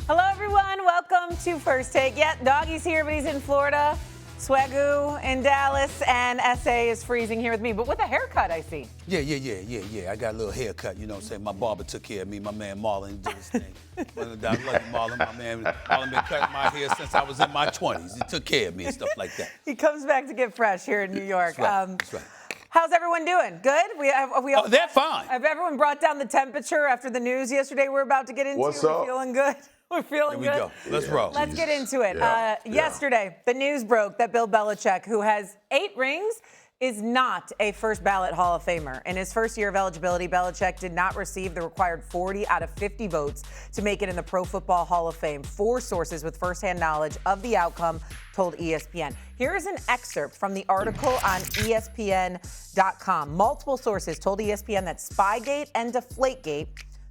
Hello, everyone. Welcome to First Take. Yeah, Doggy's here, but he's in Florida. Swagu in Dallas, and SA is freezing here with me, but with a haircut, I see. Yeah. I got a little haircut, you know what I'm saying? My barber took care of me. My man Marlon did his thing. I love you, Marlon. My man Marlon been cutting my hair since I was in my 20s. He took care of me and stuff like that. He comes back to get fresh here in New York. That's right. How's everyone doing? Good? They're fine. Have everyone brought down the temperature after the news yesterday we're about to get into? What's We're up? feeling good? We're feeling good? Here we go. Let's roll. Let's get into it. Yeah. Yesterday, the news broke that Bill Belichick, who has 8 rings, is not a first-ballot Hall of Famer. In his first year of eligibility, Belichick did not receive the required 40 out of 50 votes to make it in the Pro Football Hall of Fame. 4 sources with firsthand knowledge of the outcome told ESPN. Here's an excerpt from the article on ESPN.com. Multiple sources told ESPN that Spygate and Deflategate,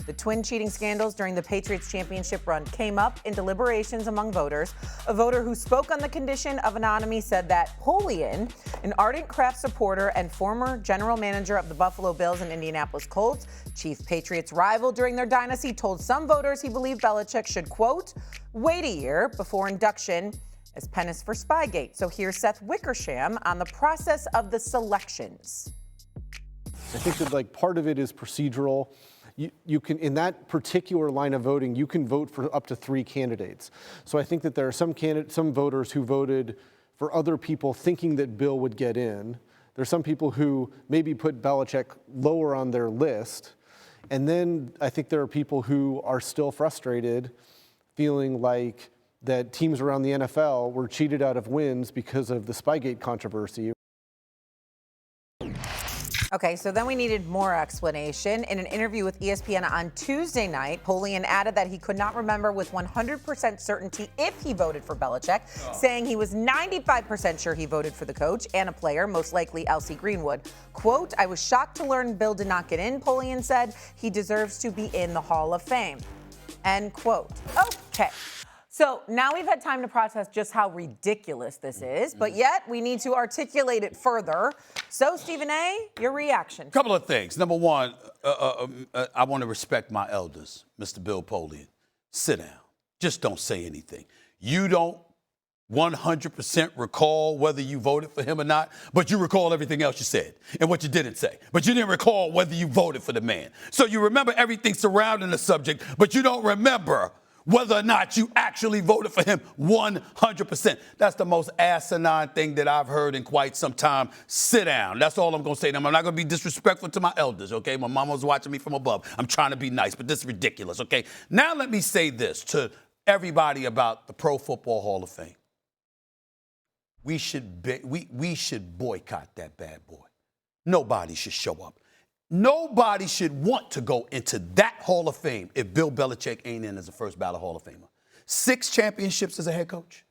the twin cheating scandals during the Patriots championship run, came up in deliberations among voters. A voter who spoke on the condition of anonymity said that Polian, an ardent Kraft supporter and former general manager of the Buffalo Bills and Indianapolis Colts, chief Patriots rival during their dynasty, told some voters he believed Belichick should, quote, wait a year before induction as penance for Spygate. So here's Seth Wickersham on the process of the selections. I think that part of it is procedural. You can, in that particular line of voting, you can vote for up to 3 candidates. So I think that there are some voters who voted for other people thinking that Bill would get in. There's some people who maybe put Belichick lower on their list. And then I think there are people who are still frustrated, feeling like that teams around the NFL were cheated out of wins because of the Spygate controversy. Okay, so then we needed more explanation. In an interview with ESPN on Tuesday night, Polian added that he could not remember with 100% certainty if he voted for Belichick, saying he was 95% sure he voted for the coach and a player, most likely Elsie Greenwood. Quote, I was shocked to learn Bill did not get in, Polian said. He deserves to be in the Hall of Fame. End quote. Okay. So now we've had time to process just how ridiculous this is, but yet we need to articulate it further. So, Stephen A., your reaction? Couple of things. Number one, I want to respect my elders, Mr. Bill Polian. Sit down. Just don't say anything. You don't 100% recall whether you voted for him or not, but you recall everything else you said and what you didn't say. But you didn't recall whether you voted for the man. So you remember everything surrounding the subject, but you don't remember whether or not you actually voted for him 100%. That's the most asinine thing that I've heard in quite some time. Sit down. That's all I'm going to say to them. I'm not going to be disrespectful to my elders, okay? My mama was watching me from above. I'm trying to be nice, but this is ridiculous, okay? Now let me say this to everybody about the Pro Football Hall of Fame. We should boycott that bad boy. Nobody should show up. Nobody should want to go into that Hall of Fame if Bill Belichick ain't in as a first-ballot Hall of Famer. 6 championships as a head coach,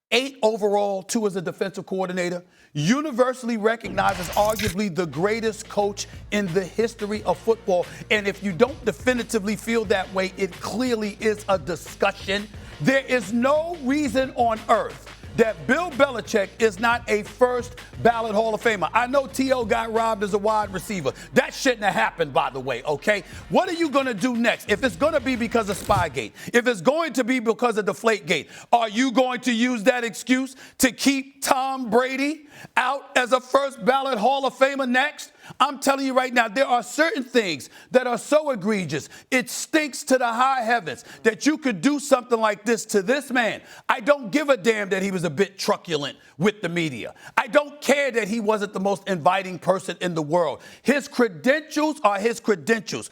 8 overall, 2 as a defensive coordinator, universally recognized as arguably the greatest coach in the history of football. And if you don't definitively feel that way, it clearly is a discussion. There is no reason on earth that Bill Belichick is not a first-ballot Hall of Famer. I know T.O. got robbed as a wide receiver. That shouldn't have happened, by the way, okay? What are you going to do next? If it's going to be because of Spygate, if it's going to be because of Deflategate, are you going to use that excuse to keep Tom Brady out as a first-ballot Hall of Famer next? I'm telling you right now, there are certain things that are so egregious, it stinks to the high heavens that you could do something like this to this man. I don't give a damn that he was a bit truculent with the media. I don't care that he wasn't the most inviting person in the world. His credentials are his credentials.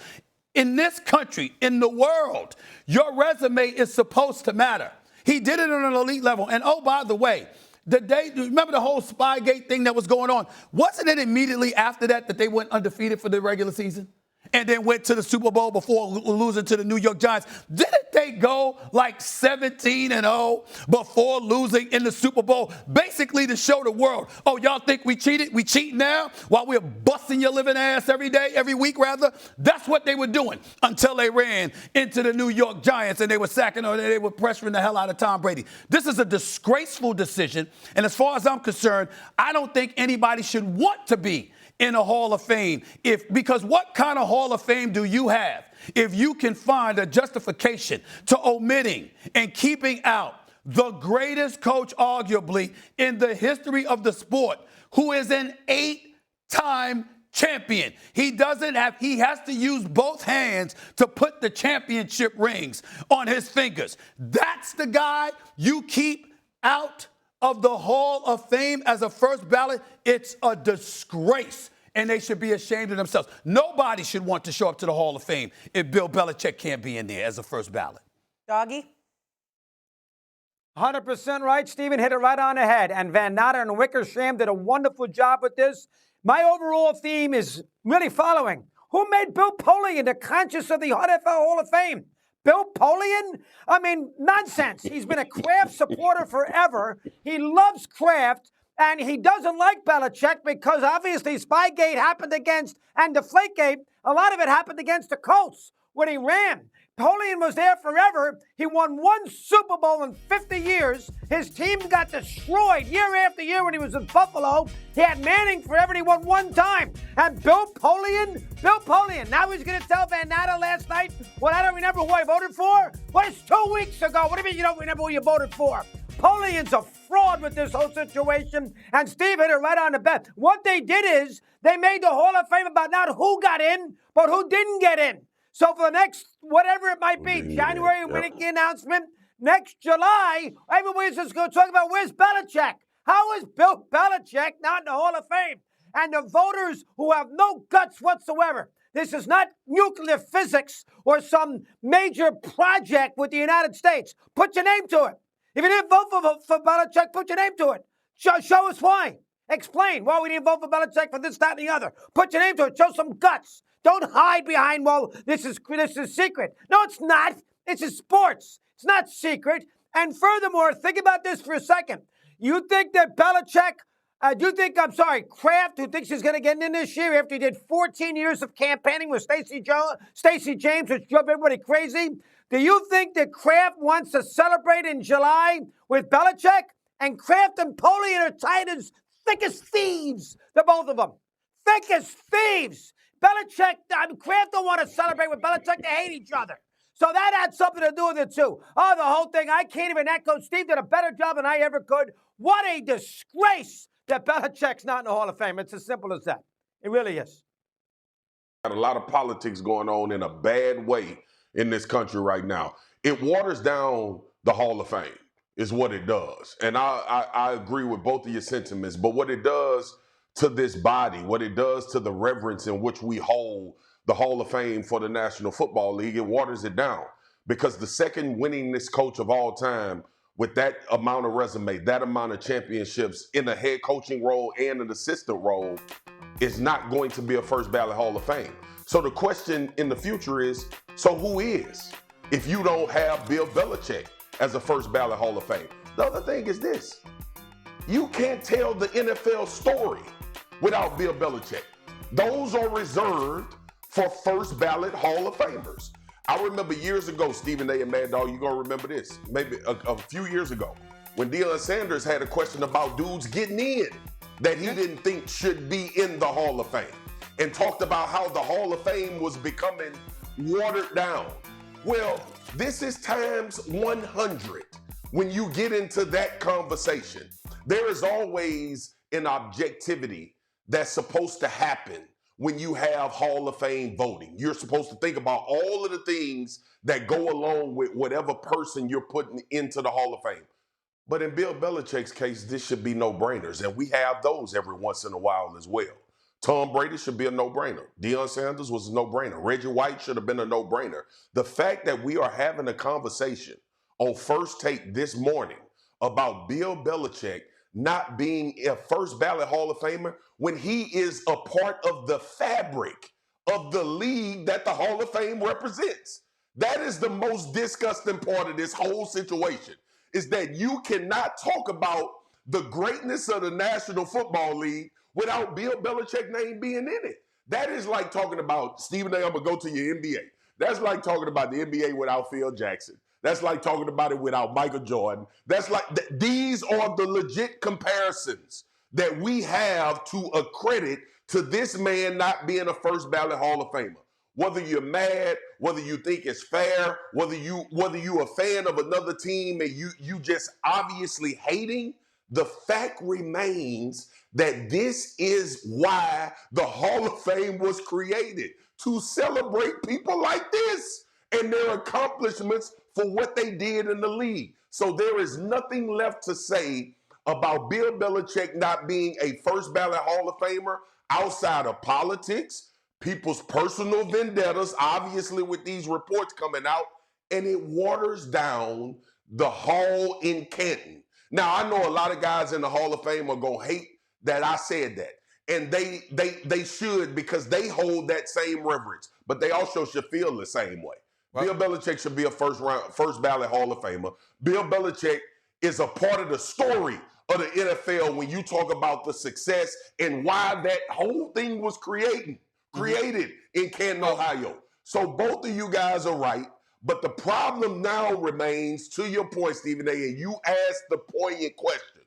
In this country, in the world, your resume is supposed to matter. He did it on an elite level. And oh, by the way, remember the whole Spygate thing that was going on? Wasn't it immediately after that they went undefeated for the regular season? And then went to the Super Bowl before losing to the New York Giants. Didn't they go like 17-0 before losing in the Super Bowl? Basically to show the world, oh, y'all think we cheated? We cheat now while we're busting your living ass every week rather? That's what they were doing until they ran into the New York Giants and they were sacking or they were pressuring the hell out of Tom Brady. This is a disgraceful decision. And as far as I'm concerned, I don't think anybody should want to be in a Hall of Fame because what kind of Hall of Fame do you have If you can find a justification to omitting and keeping out the greatest coach, arguably, in the history of the sport, who is an 8-time champion. He has to use both hands to put the championship rings on his fingers. That's the guy you keep out of the Hall of Fame as a first ballot. It's a disgrace, and they should be ashamed of themselves. Nobody should want to show up to the Hall of Fame if Bill Belichick can't be in there as a first ballot. Doggy? 100% right. Stephen hit it right on the head. And Van Natta and Wickersham did a wonderful job with this. My overall theme is really following. Who made Bill Polian the conscience of the NFL Hall of Fame? Bill Polian? I mean, nonsense. He's been a Kraft supporter forever. He loves Kraft, and he doesn't like Belichick because obviously Spygate happened against, and Deflategate, a lot of it happened against the Colts when he ran. Polian was there forever. He won one Super Bowl in 50 years. His team got destroyed year after year when he was in Buffalo. He had Manning forever, and he won one time. And Bill Polian, now he's going to tell Van Natta last night, well, I don't remember who I voted for. Well, it's 2 weeks ago. What do you mean you don't remember who you voted for? Polian's a fraud with this whole situation, and Steve hit it right on the bet. What they did is they made the Hall of Fame about not who got in, but who didn't get in. So for the next, whatever it might be, January, we make the announcement. Next July, everybody's just going to talk about where's Belichick? How is Bill Belichick not in the Hall of Fame? And the voters who have no guts whatsoever. This is not nuclear physics or some major project with the United States. Put your name to it. If you didn't vote for Belichick, put your name to it. Show us why. Explain why we didn't vote for Belichick for this, that, and the other. Put your name to it. Show some guts. Don't hide behind, well, this is secret. No, it's not. It's a sports. It's not secret. And furthermore, think about this for a second. You think that Belichick, Kraft, who thinks he's going to get in this year after he did 14 years of campaigning with Stacey James, which drove everybody crazy. Do you think that Kraft wants to celebrate in July with Belichick? And Kraft and Polian are tied as thick as thieves, the both of them. Thick as thieves. Kraft don't want to celebrate with Belichick. They hate each other. So that had something to do with it, too. Oh, the whole thing, I can't even echo. Steve did a better job than I ever could. What a disgrace that Belichick's not in the Hall of Fame. It's as simple as that. It really is. Got a lot of politics going on in a bad way in this country right now. It waters down the Hall of Fame is what it does. And I agree with both of your sentiments. But what it does to this body, what it does to the reverence in which we hold the Hall of Fame for the National Football League, it waters it down. Because the second winningest coach of all time with that amount of resume, that amount of championships in a head coaching role and an assistant role is not going to be a first ballot Hall of Fame. So the question in the future is, so who is? If you don't have Bill Belichick as a first ballot Hall of Fame. The other thing is this. You can't tell the NFL story without Bill Belichick. Those are reserved for first ballot Hall of Famers. I remember years ago, Stephen A. and Mad Dog, you're going to remember this, maybe a few years ago, when Deion Sanders had a question about dudes getting in that he didn't think should be in the Hall of Fame, and talked about how the Hall of Fame was becoming watered down. Well, this is times 100 when you get into that conversation. There is always an objectivity that's supposed to happen when you have Hall of Fame voting. You're supposed to think about all of the things that go along with whatever person you're putting into the Hall of Fame. But in Bill Belichick's case, this should be no-brainers, and we have those every once in a while as well. Tom Brady should be a no-brainer. Deion Sanders was a no-brainer. Reggie White should have been a no-brainer. The fact that we are having a conversation on First Take this morning about Bill Belichick not being a first ballot Hall of Famer when he is a part of the fabric of the league that the Hall of Fame represents. That is the most disgusting part of this whole situation, is that you cannot talk about the greatness of the National Football League without Bill Belichick's name being in it. That is like talking about, Stephen A., I'm going to go to your NBA. That's like talking about the NBA without Phil Jackson. That's like talking about it without Michael Jordan. That's like, these are the legit comparisons that we have to accredit to this man not being a first ballot Hall of Famer. Whether you're mad, whether you think it's fair, whether you a fan of another team and you just obviously hating, the fact remains that this is why the Hall of Fame was created, to celebrate people like this and their accomplishments for what they did in the league. So there is nothing left to say about Bill Belichick not being a first ballot Hall of Famer outside of politics, people's personal vendettas, obviously with these reports coming out, and it waters down the Hall in Canton. Now, I know a lot of guys in the Hall of Fame are going to hate that I said that. And they should, because they hold that same reverence. But they also should feel the same way. Right. Bill Belichick should be a first ballot Hall of Famer. Bill Belichick is a part of the story of the NFL when you talk about the success and why that whole thing was created in Canton, Ohio. So both of you guys are right. But the problem now remains, to your point, Stephen A., and you asked the poignant question.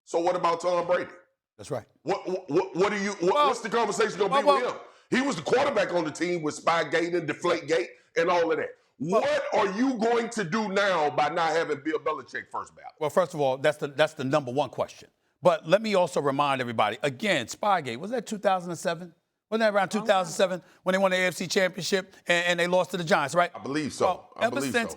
So what about Tom Brady? That's right. What's the conversation going to be with him? He was the quarterback on the team with Spygate and Deflategate and all of that. What are you going to do now by not having Bill Belichick first ballot? Well, first of all, that's the number one question. But let me also remind everybody, again, Spygate, was that 2007? Wasn't that around 2007 when they won the AFC Championship and they lost to the Giants, right? I believe so. Well,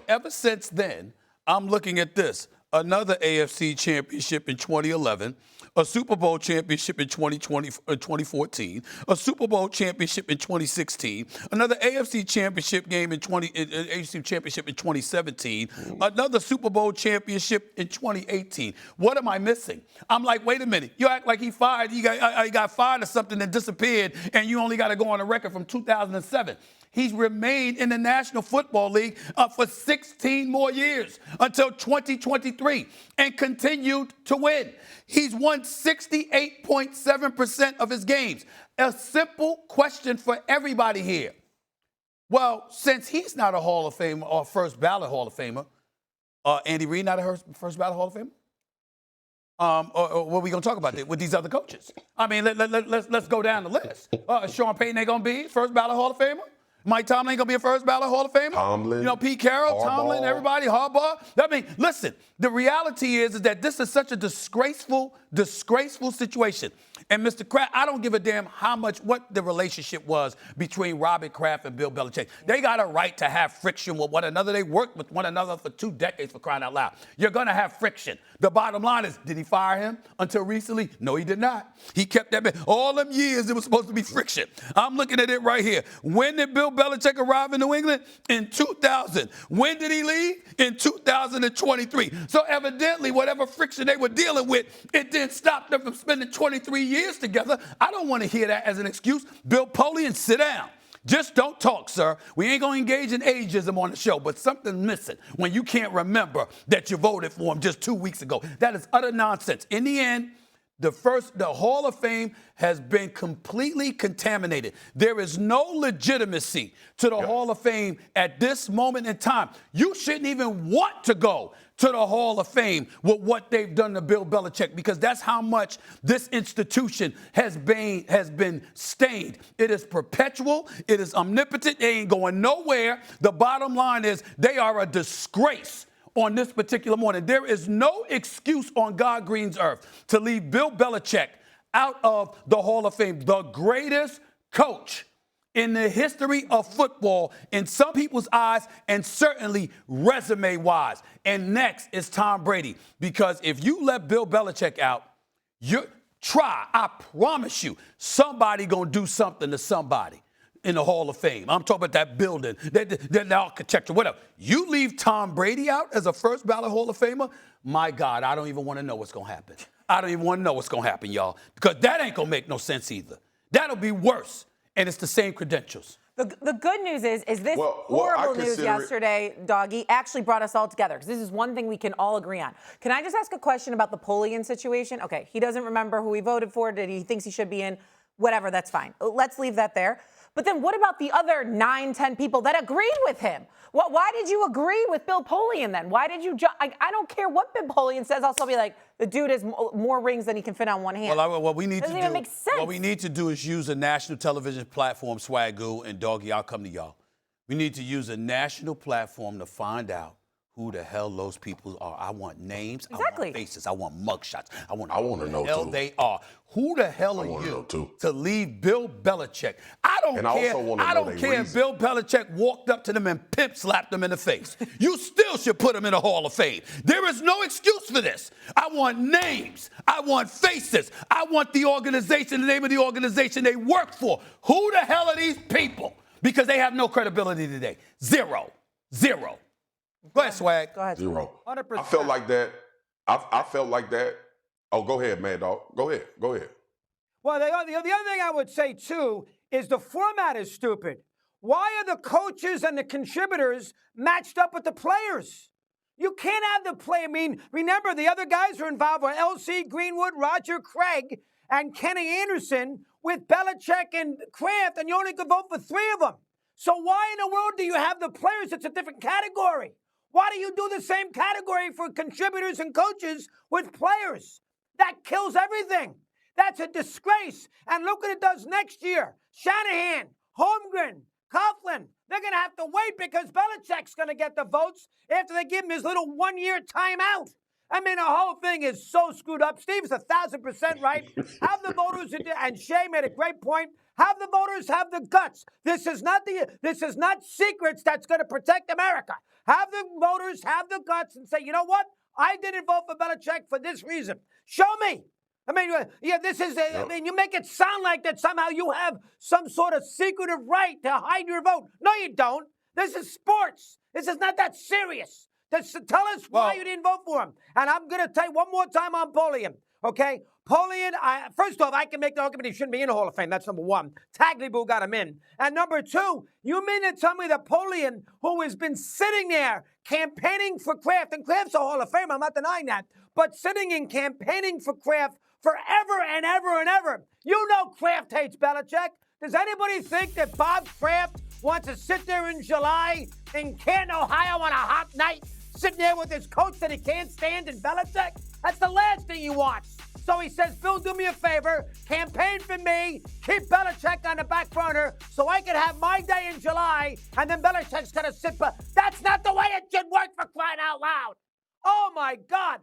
ever since then, I'm looking at this. Another AFC Championship in 2011, a Super Bowl championship in 2014, a Super Bowl championship in 2016, another AFC Championship game AFC Championship in 2017, another Super Bowl championship in 2018. What am I missing? I'm like, wait a minute. You act like he got fired or something that disappeared, and you only got to go on a record from 2007. He's remained in the National Football League for 16 more years until 2023 and continued to win. He's won 68.7% of his games. A simple question for everybody here. Well, since he's not a Hall of Famer or first ballot Hall of Famer, Andy Reid not a first ballot Hall of Famer? Or what are we going to talk about with these other coaches? I mean, let's go down the list. Sean Payton ain't going to be first ballot Hall of Famer? Mike Tomlin ain't going to be a first ballot Hall of Famer? Tomlin. You know, Pete Carroll, Harbaugh. Tomlin, everybody, Harbaugh. I mean, listen, the reality is that this is such a disgraceful situation. And Mr. Kraft, I don't give a damn what the relationship was between Robert Kraft and Bill Belichick. They got a right to have friction with one another. They worked with one another for 2 decades, for crying out loud. You're going to have friction. The bottom line is, did he fire him until recently? No, he did not. He kept that. All them years, it was supposed to be friction. I'm looking at it right here. When did Bill Belichick arrive in New England? In 2000. When did he leave? In 2023. So evidently, whatever friction they were dealing with, it didn't stop them from spending 23 years together. I don't want to hear that as an excuse. Bill Polian, sit down. Just don't talk, sir. We ain't going to engage in ageism on the show, but something's missing when you can't remember that you voted for him just 2 weeks ago. That is utter nonsense. In the end, the Hall of Fame has been completely contaminated. There is no legitimacy to the Hall of Fame at this moment in time. You shouldn't even want to go to the Hall of Fame with what they've done to Bill Belichick, because that's how much this institution has been stained. It is perpetual. It is omnipotent. They ain't going nowhere. The bottom line is they are a disgrace. On this particular morning, there is no excuse on God Green's earth to leave Bill Belichick out of the Hall of Fame, the greatest coach in the history of football in some people's eyes, and certainly resume-wise. And next is Tom Brady, because if you let Bill Belichick out, I promise you, somebody gonna do something to somebody in the Hall of Fame. I'm talking about that building, the architecture, whatever. You leave Tom Brady out as a first ballot Hall of Famer, my God, I don't even want to know what's going to happen. I don't even want to know what's going to happen, y'all, because that ain't going to make no sense either. That'll be worse, and it's the same credentials. The good news is this horrible news yesterday, Doggy, actually brought us all together, because this is one thing we can all agree on. Can I just ask a question about the Polian situation? Okay, he doesn't remember who he voted for. He thinks he should be in. Whatever, that's fine. Let's leave that there. But then what about the other 9, 10 people that agreed with him? Why did you agree with Bill Polian then? Why did you? I don't care what Bill Polian says. I'll still be like, the dude has more rings than he can fit on one hand. Well, what we need Doesn't to even do, make sense. what we need to do is use a national television platform, Swagu and Doggy. I'll come to y'all. We need to use a national platform to find out who the hell those people are. I want names. Exactly. I want faces. I want mugshots. I want to know, who the hell too. they are. Who the hell are you to leave Bill Belichick? I don't care. I don't care if Bill Belichick walked up to them and pimp slapped them in the face. You still should put him in the Hall of Fame. There is no excuse for this. I want names. I want faces. I want the organization, the name of the organization they work for. Who the hell are these people? Because they have no credibility today. Zero. Go ahead, Swag. Go ahead. 0. 100%. I felt like that. I felt like that. Oh, go ahead, Mad Dog. Go ahead. Well, the other thing I would say, too, is the format is stupid. Why are the coaches and the contributors matched up with the players? You can't have the play. I mean, remember, the other guys who are involved were L.C. Greenwood, Roger Craig, and Kenny Anderson with Belichick and Kraft, and you only could vote for 3 of them. So why in the world do you have the players? It's a different category. Why do you do the same category for contributors and coaches with players? That kills everything. That's a disgrace. And look what it does next year. Shanahan, Holmgren, Coughlin, they're going to have to wait because Belichick's going to get the votes after they give him his little 1-year timeout. I mean, the whole thing is so screwed up. Steve's 1,000% right. Have the voters, and Shae made a great point. Have the voters have the guts. This is not secrets that's going to protect America. Have the voters have the guts and say, you know what? I didn't vote for Belichick for this reason. Show me. I mean, I mean, you make it sound like that somehow you have some sort of secretive right to hide your vote. No, you don't. This is sports. This is not that serious. Tell us why you didn't vote for him. And I'm going to tell you one more time on Polian, okay? Polian, first off, I can make the argument he shouldn't be in the Hall of Fame. That's number one. Tagliabue got him in. And number two, you mean to tell me that Polian, who has been sitting there campaigning for Kraft, and Kraft's a Hall of Fame, I'm not denying that, but sitting and campaigning for Kraft forever and ever and ever. You know Kraft hates Belichick. Does anybody think that Bob Kraft wants to sit there in July in Canton, Ohio on a hot night, sitting there with his coach that he can't stand in Belichick? That's the last thing he wants. So he says, Bill, do me a favor, campaign for me, keep Belichick on the back burner so I can have my day in July, and then Belichick's going to sit. But that's not the way it should work, for crying out loud. Oh, my God.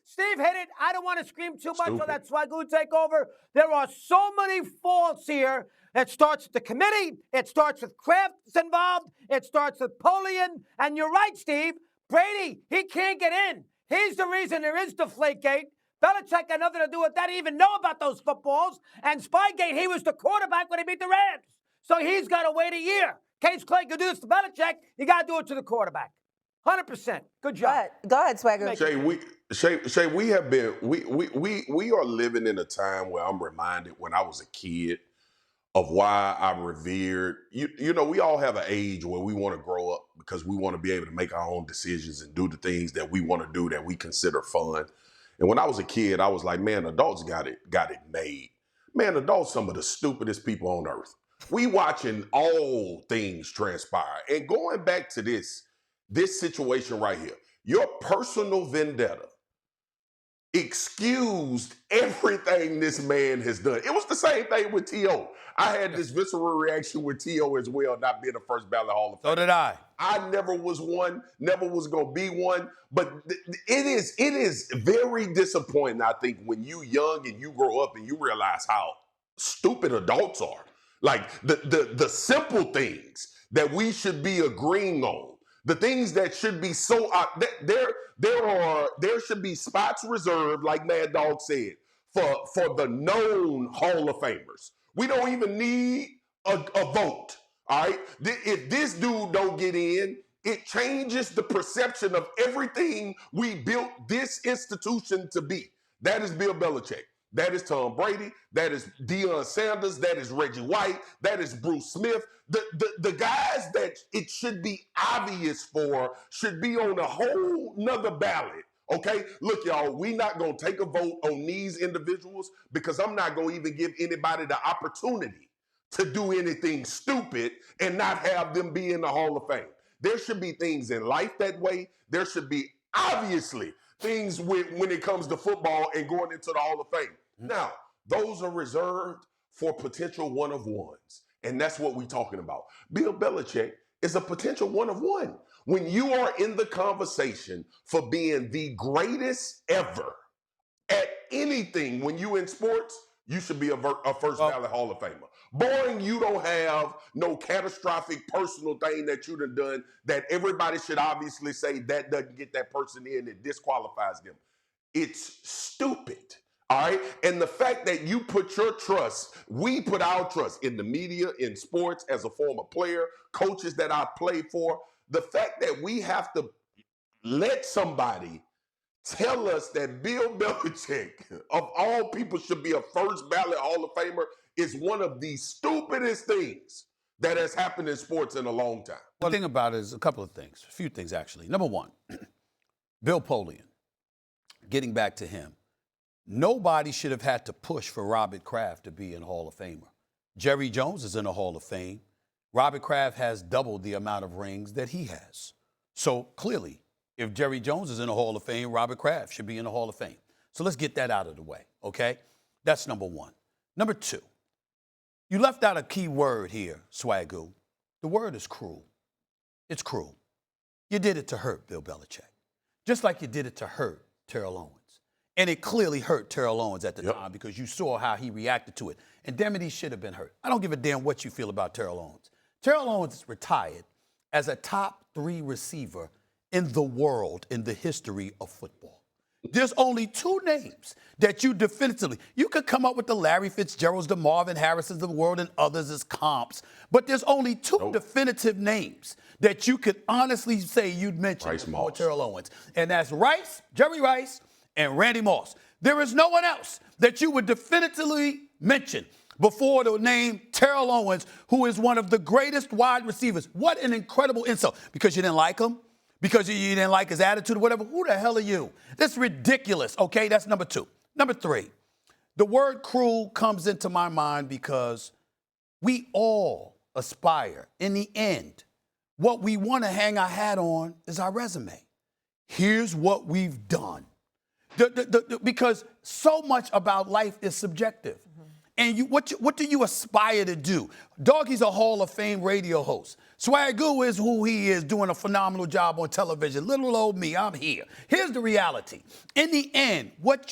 Steve hit it. I don't want to scream too much on that Swagu takeover. There are so many faults here. It starts with the committee. It starts with Kraft's involved. It starts with Polian. And you're right, Steve. Brady, he can't get in. He's the reason there is Deflategate. Belichick had nothing to do with that. He didn't even know about those footballs. And Spygate, he was the quarterback when he beat the Rams. So he's got to wait a year. Case Clay could do this to Belichick. You got to do it to the quarterback. 100%. Good job. Go ahead, Swagger. Shae, we are living in a time where I'm reminded when I was a kid of why I revered. You know, we all have an age where we want to grow up because we want to be able to make our own decisions and do the things that we want to do that we consider fun. And when I was a kid, I was like, man, adults got it made. Man, adults some of the stupidest people on earth. We watching all things transpire. And going back to this situation right here, your personal vendetta excused everything this man has done. It was the same thing with T.O. I had this visceral reaction with T.O. as well, not being a first ballot Hall of Fame. So did I. I never was one, never was going to be one. But it is very disappointing, I think, when you young and you grow up and you realize how stupid adults are. Like the simple things that we should be agreeing on. The things that should be so there should be spots reserved, like Mad Dog said, for the known Hall of Famers. We don't even need a vote. All right. If this dude don't get in, it changes the perception of everything we built this institution to be. That is Bill Belichick. That is Tom Brady. That is Deion Sanders. That is Reggie White. That is Bruce Smith. The guys that it should be obvious for should be on a whole nother ballot. Okay? Look, y'all, we not going to take a vote on these individuals because I'm not going to even give anybody the opportunity to do anything stupid and not have them be in the Hall of Fame. There should be things in life that way. There should be, obviously, things when it comes to football and going into the Hall of Fame. Now, those are reserved for potential one-of-ones, and that's what we're talking about. Bill Belichick is a potential one-of-one. When you are in the conversation for being the greatest ever at anything, when you in sports, you should be a first-ballot Hall of Famer. Boring, you don't have no catastrophic personal thing that you done that everybody should obviously say that doesn't get that person in, it disqualifies them. It's stupid, all right? And the fact that you put your trust, we put our trust in the media, in sports, as a former player, coaches that I played for, the fact that we have to let somebody tell us that Bill Belichick, of all people, should be a first-ballot Hall of Famer is one of the stupidest things that has happened in sports in a long time. The thing about it is a couple of things, a few things actually. Number one, Bill Polian, getting back to him, nobody should have had to push for Robert Kraft to be in Hall of Famer. Jerry Jones is in the Hall of Fame. Robert Kraft has doubled the amount of rings that he has. So clearly, if Jerry Jones is in the Hall of Fame, Robert Kraft should be in the Hall of Fame. So let's get that out of the way, okay? That's number one. Number two, you left out a key word here, Swagu. The word is cruel. It's cruel. You did it to hurt Bill Belichick, just like you did it to hurt Terrell Owens. And it clearly hurt Terrell Owens at the time because you saw how he reacted to it. And damn it, he should have been hurt. I don't give a damn what you feel about Terrell Owens. Terrell Owens is retired as a top 3 receiver in the world in the history of football. There's only 2 names that you definitively, you could come up with the Larry Fitzgeralds, the Marvin Harrisons of the world, and others as comps, but there's only 2 definitive names that you could honestly say you'd mention before Terrell Owens, and that's Jerry Rice, and Randy Moss. There is no one else that you would definitively mention before the name Terrell Owens, who is one of the greatest wide receivers. What an incredible insult. Because you didn't like him? Because you didn't like his attitude or whatever? Who the hell are you? That's ridiculous, okay? That's number 2. Number 3, the word cruel comes into my mind because we all aspire, in the end, what we want to hang our hat on is our resume. Here's what we've done. Because so much about life is subjective. And what do you aspire to do? Doggy's a Hall of Fame radio host. Swagu is who he is, doing a phenomenal job on television. Little old me, I'm here. Here's the reality. In the end,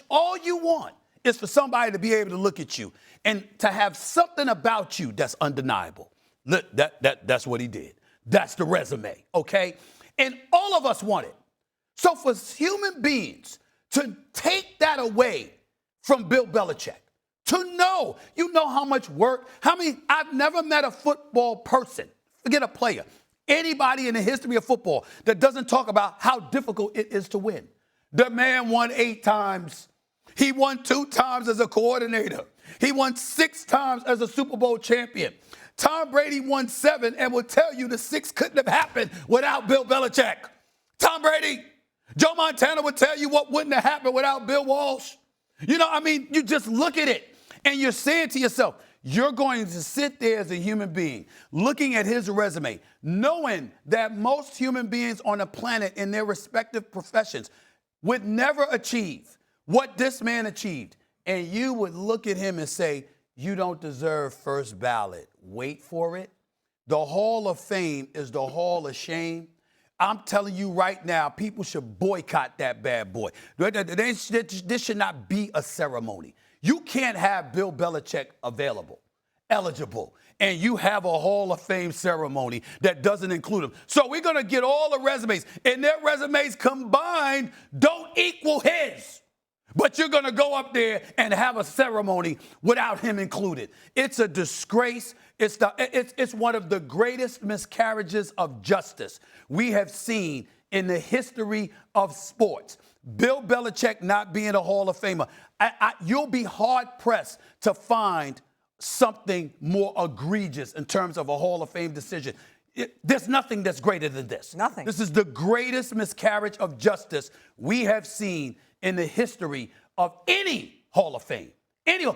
all you want is for somebody to be able to look at you and to have something about you that's undeniable. Look, that's what he did. That's the resume, okay? And all of us want it. So for human beings to take that away from Bill Belichick, to know, you know how much work, I've never met a football person, forget a player, anybody in the history of football that doesn't talk about how difficult it is to win. The man won 8 times. He won 2 times as a coordinator. He won 6 times as a Super Bowl champion. Tom Brady won 7 and will tell you the 6 couldn't have happened without Bill Belichick. Tom Brady. Joe Montana would tell you what wouldn't have happened without Bill Walsh. You know, you just look at it. And you're saying to yourself, you're going to sit there as a human being, looking at his resume, knowing that most human beings on the planet in their respective professions would never achieve what this man achieved. And you would look at him and say, you don't deserve first ballot. Wait for it. The Hall of Fame is the Hall of Shame. I'm telling you right now, people should boycott that bad boy. This should not be a ceremony. You can't have Bill Belichick eligible, and you have a Hall of Fame ceremony that doesn't include him. So we're going to get all the resumes, and their resumes combined don't equal his. But you're going to go up there and have a ceremony without him included. It's a disgrace. It's one of the greatest miscarriages of justice we have seen in the history of sports. Bill Belichick not being a Hall of Famer. You'll be hard-pressed to find something more egregious in terms of a Hall of Fame decision. There's nothing that's greater than this. Nothing. This is the greatest miscarriage of justice we have seen in the history of any Hall of Fame. Anyway,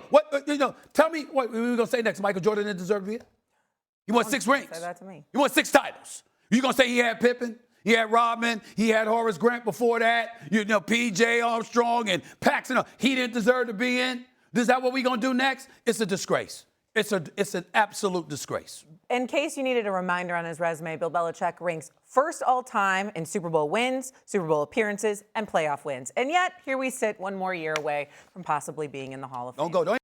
tell me what we were going to say next. Michael Jordan didn't deserve to be in? He won 6 rings. Say that to me. He won 6 titles. You going to say he had Pippen? He had Rodman. He had Horace Grant before that. P.J. Armstrong and Paxson. He didn't deserve to be in? Is that what we're going to do next? It's a disgrace. It's an absolute disgrace. In case you needed a reminder on his resume, Bill Belichick ranks first all time in Super Bowl wins, Super Bowl appearances, and playoff wins. And yet, here we sit 1 more year away from possibly being in the Hall of Fame. Don't go.